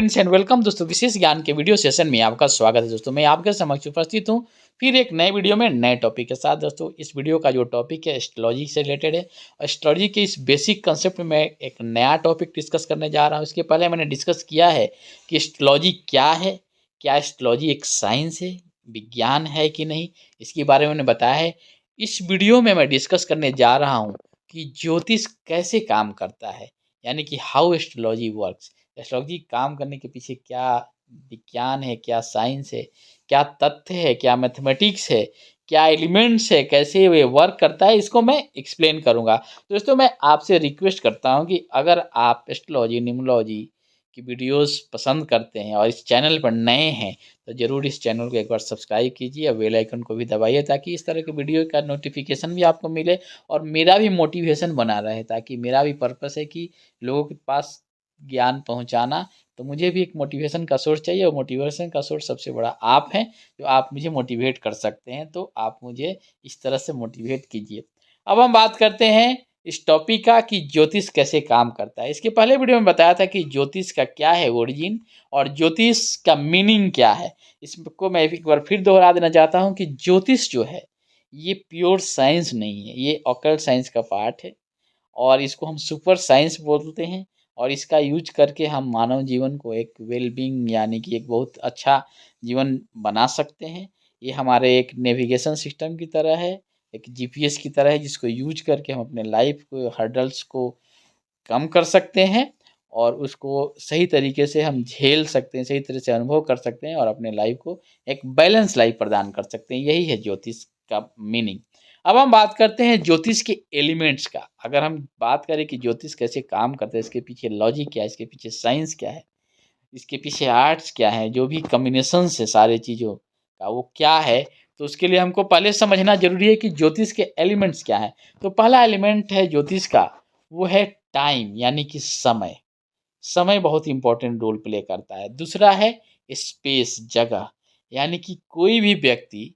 Friends and welcome दोस्तों, विशेष ज्ञान के वीडियो सेशन में आपका स्वागत है। दोस्तों मैं आपके समक्ष उपस्थित हूँ फिर एक नए वीडियो में नए टॉपिक के साथ। दोस्तों इस वीडियो का जो टॉपिक है एस्ट्रोलॉजी से रिलेटेड है। एस्ट्रोलॉजी के इस बेसिक कंसेप्ट में मैं एक नया टॉपिक डिस्कस करने जा रहा हूँ। इसके पहले मैंने डिस्कस किया है कि एस्ट्रोलॉजी क्या है, क्या एस्ट्रोलॉजी एक साइंस है, विज्ञान है कि नहीं, इसके बारे में मैंने बताया है। इस वीडियो में मैं डिस्कस करने जा रहा हूँ कि ज्योतिष कैसे काम करता है, यानी कि हाउ एस्ट्रोलॉजी वर्क्स। एस्ट्रोलॉजी काम करने के पीछे क्या विज्ञान है, क्या साइंस है, क्या तथ्य है, क्या मैथमेटिक्स है, क्या एलिमेंट्स है, कैसे ये वर्क करता है, इसको मैं एक्सप्लेन करूंगा। दोस्तों मैं आपसे रिक्वेस्ट करता हूं कि अगर आप एस्ट्रोलॉजी न्यूमरोलॉजी की वीडियोस पसंद करते हैं और इस चैनल पर नए हैं तो ज़रूर इस चैनल को एक बार सब्सक्राइब कीजिए और बेल आइकन को भी दबाइए ताकि इस तरह के वीडियो का नोटिफिकेशन भी आपको मिले और मेरा भी मोटिवेशन बना रहे, ताकि मेरा भी पर्पस है कि लोगों के पास ज्ञान पहुंचाना। तो मुझे भी एक मोटिवेशन का सोर्स चाहिए और मोटिवेशन का सोर्स सबसे बड़ा आप हैं, जो आप मुझे मोटिवेट कर सकते हैं। तो आप मुझे इस तरह से मोटिवेट कीजिए। अब हम बात करते हैं इस टॉपिक का कि ज्योतिष कैसे काम करता है। इसके पहले वीडियो में बताया था कि ज्योतिष का क्या है ओरिजिन और ज्योतिष का मीनिंग क्या है। इसको मैं एक बार फिर दोहरा देना चाहता हूँ कि ज्योतिष जो है ये प्योर साइंस नहीं है, ये ऑकल्ट साइंस का पार्ट है और इसको हम सुपर साइंस बोलते हैं। और इसका यूज करके हम मानव जीवन को एक वेलबींग यानी कि एक बहुत अच्छा जीवन बना सकते हैं। ये हमारे एक नेविगेशन सिस्टम की तरह है, एक जीपीएस की तरह है, जिसको यूज करके हम अपने लाइफ को हर्डल्स को कम कर सकते हैं और उसको सही तरीके से हम झेल सकते हैं, सही तरह से अनुभव कर सकते हैं और अपने लाइफ को एक बैलेंस लाइफ प्रदान कर सकते हैं। यही है ज्योतिष का मीनिंग। अब हम बात करते हैं ज्योतिष के एलिमेंट्स का। अगर हम बात करें कि ज्योतिष कैसे काम करता है, इसके पीछे लॉजिक क्या है, इसके पीछे साइंस क्या है, इसके पीछे आर्ट्स क्या है, जो भी कॉम्बिनेशंस है सारे चीज़ों का वो क्या है, तो उसके लिए हमको पहले समझना जरूरी है कि ज्योतिष के एलिमेंट्स क्या है। तो पहला एलिमेंट है ज्योतिष का, वो है टाइम यानी कि समय। समय बहुत इंपॉर्टेंट रोल प्ले करता है। दूसरा है स्पेस, जगह, यानी कि कोई भी व्यक्ति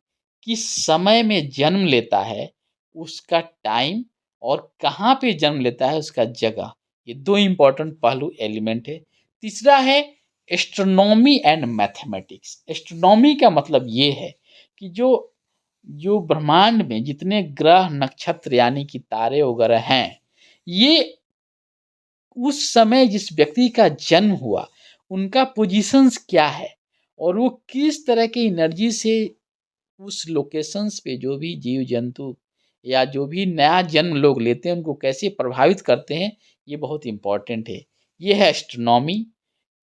किस समय में जन्म लेता है उसका टाइम और कहाँ पे जन्म लेता है उसका जगह। ये दो इंपॉर्टेंट पहलू एलिमेंट है। तीसरा है एस्ट्रोनॉमी एंड मैथमेटिक्स। एस्ट्रोनॉमी का मतलब ये है कि जो जो ब्रह्मांड में जितने ग्रह नक्षत्र यानी कि तारे वगैरह हैं, ये उस समय जिस व्यक्ति का जन्म हुआ उनका पोजीशंस क्या है और वो किस तरह की एनर्जी से उस लोकेशंस पे जो भी जीव जंतु या जो भी नया जन्म लोग लेते हैं उनको कैसे प्रभावित करते हैं, ये बहुत इंपॉर्टेंट है। ये है एस्ट्रोनॉमी,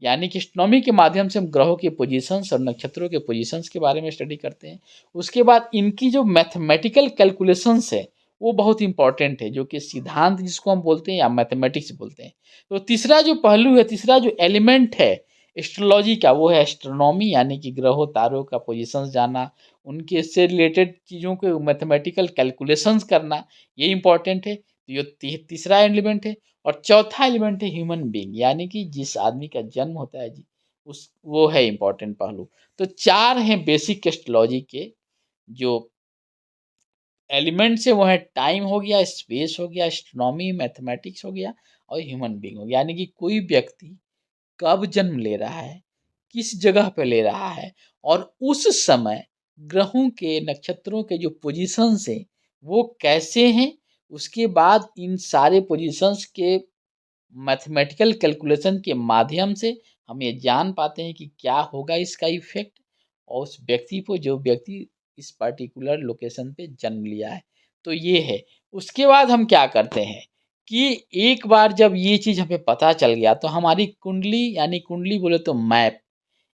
यानी कि एस्ट्रोनॉमी के माध्यम से हम ग्रहों के पोजीशंस और नक्षत्रों के पोजीशंस के बारे में स्टडी करते हैं। उसके बाद इनकी जो मैथमेटिकल कैलकुलेशंस है वो बहुत इंपॉर्टेंट है, जो कि सिद्धांत जिसको हम बोलते हैं या मैथमेटिक्स बोलते हैं। तो तीसरा जो पहलू है, तीसरा जो एलिमेंट है एस्ट्रोलॉजी का, वो है एस्ट्रोनॉमी, यानी कि ग्रहों तारों का पोजीशंस जानना, उनके से रिलेटेड चीज़ों के मैथमेटिकल कैलकुलेशंस करना, ये इंपॉर्टेंट है। तो ये तीसरा एलिमेंट है। और चौथा एलिमेंट है ह्यूमन बीइंग, यानी कि जिस आदमी का जन्म होता है जी, उस वो है इंपॉर्टेंट पहलू। तो चार हैं बेसिक एस्ट्रोलॉजी के जो एलिमेंट्स है, वो है टाइम हो गया, स्पेस हो गया, एस्ट्रोनॉमी, मैथमेटिक्स हो गया और ह्यूमन बीइंग हो गया। यानी कि कोई व्यक्ति कब जन्म ले रहा है, किस जगह पे ले रहा है और उस समय ग्रहों के नक्षत्रों के जो पोजीशंस हैं वो कैसे हैं। उसके बाद इन सारे पोजीशंस के मैथमेटिकल कैलकुलेशन के माध्यम से हम ये जान पाते हैं कि क्या होगा इसका इफेक्ट और उस व्यक्ति को, जो व्यक्ति इस पर्टिकुलर लोकेशन पे जन्म लिया है। तो ये है। उसके बाद हम क्या करते हैं कि एक बार जब ये चीज़ हमें पता चल गया तो हमारी कुंडली, यानी कुंडली बोले तो मैप,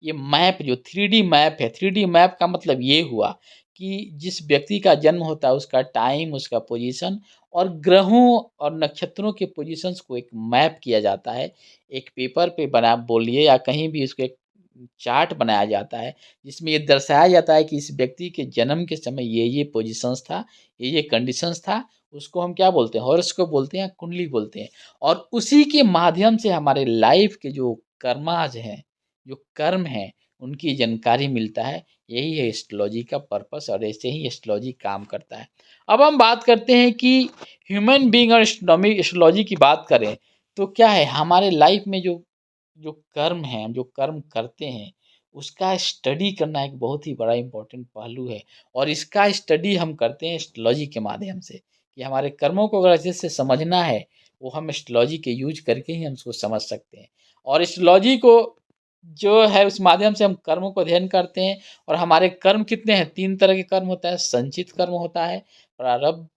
ये मैप जो 3D मैप है, 3D मैप का मतलब ये हुआ कि जिस व्यक्ति का जन्म होता है उसका टाइम, उसका पोजीशन और ग्रहों और नक्षत्रों के पोजीशंस को एक मैप किया जाता है। एक पेपर पे बना बोलिए या कहीं भी इसको एक चार्ट बनाया जाता है जिसमें ये दर्शाया जाता है कि इस व्यक्ति के जन्म के समय ये पोजीशंस था, ये कंडीशंस था। उसको हम क्या बोलते हैं, हॉरोस्कोप बोलते हैं, कुंडली बोलते हैं। और उसी के माध्यम से हमारे लाइफ के जो कर्माज हैं, जो कर्म हैं, उनकी जानकारी मिलता है। यही है एस्ट्रोलॉजी का पर्पस और ऐसे ही एस्ट्रोलॉजी काम करता है। अब हम बात करते हैं कि ह्यूमन बीइंग और एस्ट्रोलॉजी की बात करें तो क्या है हमारे लाइफ में जो जो कर्म है, हम जो कर्म करते हैं, उसका स्टडी करना एक बहुत ही बड़ा इम्पोर्टेंट पहलू है। और इसका स्टडी हम करते हैं एस्ट्रोलॉजी के माध्यम से, कि हमारे कर्मों को अगर अच्छे से समझना है, वो हम एस्ट्रोलॉजी के यूज़ करके ही हम उसको समझ सकते हैं। और एस्ट्रोलॉजी को जो है उस माध्यम से हम कर्मों को अध्ययन करते हैं। और हमारे कर्म कितने हैं? 3 तरह के कर्म होता है, संचित कर्म होता है, प्रारब्ध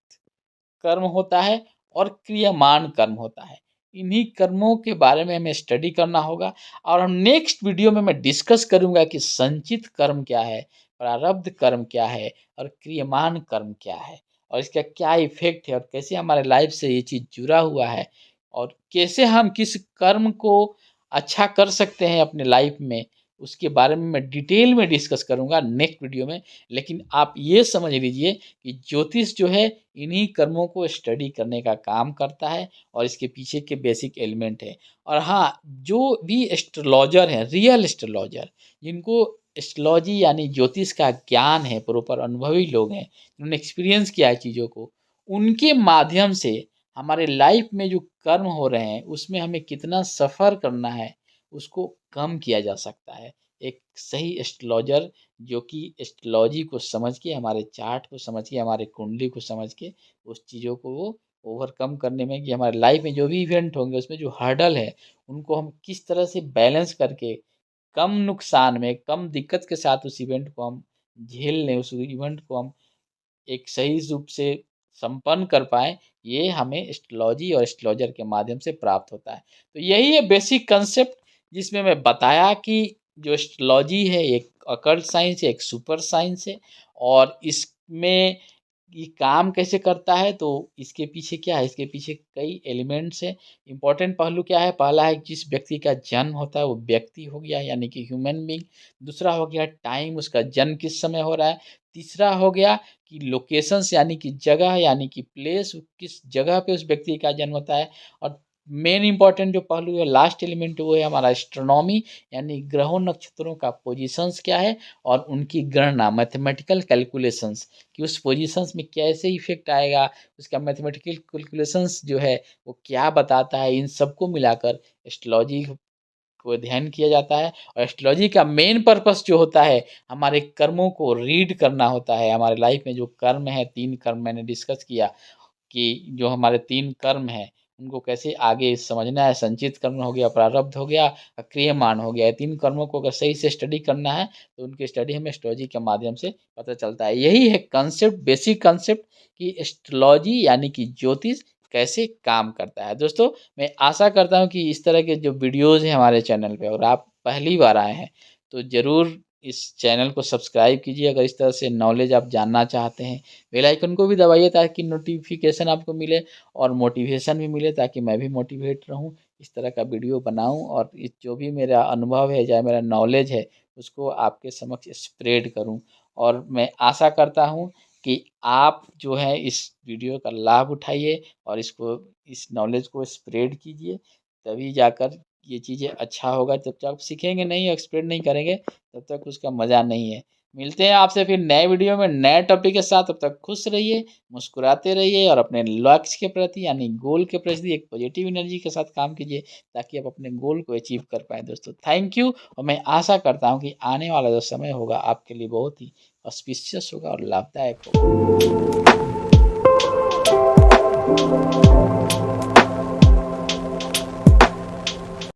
कर्म होता है और क्रियमान कर्म होता है। इन्हीं कर्मों के बारे में हमें स्टडी करना होगा। और हम नेक्स्ट वीडियो में मैं डिस्कस करूँगा कि संचित कर्म क्या है, प्रारब्ध कर्म क्या है और क्रियमान कर्म क्या है, और इसका क्या इफ़ेक्ट है और कैसे हमारे लाइफ से ये चीज़ जुड़ा हुआ है, और कैसे हम किस कर्म को अच्छा कर सकते हैं अपने लाइफ में, उसके बारे में मैं डिटेल में डिस्कस करूँगा नेक्स्ट वीडियो में। लेकिन आप ये समझ लीजिए कि ज्योतिष जो है इन्हीं कर्मों को स्टडी करने का काम करता है और इसके पीछे के बेसिक एलिमेंट है। और हाँ, जो भी एस्ट्रोलॉजर हैं, रियल एस्ट्रोलॉजर, जिनको एस्ट्रोलॉजी यानी ज्योतिष का ज्ञान है, प्रॉपर अनुभवी लोग हैं, जिन्होंने एक्सपीरियंस किया है चीज़ों को, उनके माध्यम से हमारे लाइफ में जो कर्म हो रहे हैं, उसमें हमें कितना सफ़र करना है, उसको कम किया जा सकता है। एक सही एस्ट्रोलॉजर जो कि एस्ट्रोलॉजी को समझ के, हमारे चार्ट को समझ के, हमारे कुंडली को समझ के, उस चीज़ों को वो ओवरकम करने में, कि हमारे लाइफ में जो भी इवेंट होंगे उसमें जो हर्डल है, उनको हम किस तरह से बैलेंस करके कम नुकसान में, कम दिक्कत के साथ उस इवेंट को हम झेल लें, उस इवेंट को हम एक सही रूप से संपन्न कर पाएँ, ये हमें एस्ट्रोलॉजी और एस्ट्रोलॉजर के माध्यम से प्राप्त होता है। तो यही है बेसिक कांसेप्ट, जिसमें मैं बताया कि जो एस्ट्रोलॉजी है एक अकल्ट साइंस है, एक सुपर साइंस है। और इसमें ये काम कैसे करता है, तो इसके पीछे क्या है, इसके पीछे कई एलिमेंट्स हैं। इम्पोर्टेंट पहलू क्या है? पहला है जिस व्यक्ति का जन्म होता है वो व्यक्ति हो गया, यानी कि ह्यूमन बीइंग। दूसरा हो गया टाइम, उसका जन्म किस समय हो रहा है। तीसरा हो गया कि लोकेशंस, यानी कि जगह, यानी कि प्लेस, किस जगह पे उस व्यक्ति का जन्म होता है। और मेन इम्पोर्टेंट जो पहलू है, लास्ट एलिमेंट, वो है हमारा एस्ट्रोनॉमी, यानी ग्रहों नक्षत्रों का पोजीशंस क्या है और उनकी गणना, मैथमेटिकल कैलकुलेशंस, कि उस पोजीशंस में कैसे इफ़ेक्ट आएगा, उसका मैथमेटिकल कैलकुलेशंस जो है वो क्या बताता है। इन सबको मिलाकर एस्ट्रोलॉजी को अध्ययन किया जाता है। और एस्ट्रोलॉजी का मेन पर्पस जो होता है, हमारे कर्मों को रीड करना होता है। हमारे लाइफ में जो कर्म है, 3 कर्म मैंने डिस्कस किया, कि जो हमारे 3 कर्म हैं, उनको कैसे आगे समझना है। संचित कर्म हो गया, प्रारब्ध हो गया, क्रियमान हो गया। ये 3 कर्मों को अगर सही से स्टडी करना है, तो उनकी स्टडी हमें एस्ट्रोलॉजी के माध्यम से पता चलता है। यही है कांसेप्ट, बेसिक कांसेप्ट, कि एस्ट्रोलॉजी यानी कि ज्योतिष कैसे काम करता है। दोस्तों, मैं आशा करता हूँ कि इस तरह के जो वीडियोज़ हैं हमारे चैनल पे, अगर आप पहली बार आए हैं, तो ज़रूर इस चैनल को सब्सक्राइब कीजिए। अगर इस तरह से नॉलेज आप जानना चाहते हैं, बेल आइकन को भी दबाइए ताकि नोटिफिकेशन आपको मिले और मोटिवेशन भी मिले, ताकि मैं भी मोटिवेट रहूं, इस तरह का वीडियो बनाऊं और इस जो भी मेरा अनुभव है, चाहे मेरा नॉलेज है, उसको आपके समक्ष स्प्रेड करूं। और मैं आशा करता हूं कि आप जो है इस वीडियो का लाभ उठाइए और इसको, इस नॉलेज को स्प्रेड कीजिए। तभी जाकर ये चीज़ें अच्छा होगा। जब तक आप सीखेंगे नहीं और स्प्रेड नहीं करेंगे, तब तक उसका मज़ा नहीं है। मिलते हैं आपसे फिर नए वीडियो में नए टॉपिक के साथ। तब तक खुश रहिए, मुस्कुराते रहिए और अपने लक्ष्य के प्रति, यानी गोल के प्रति एक पॉजिटिव एनर्जी के साथ काम कीजिए, ताकि आप अपने गोल को अचीव कर पाएँ दोस्तों। Thank you. और मैं आशा करता हूँ कि आने वाला जो समय होगा आपके लिए बहुत ही ऑस्पिशियस होगा और लाभदायक होगा।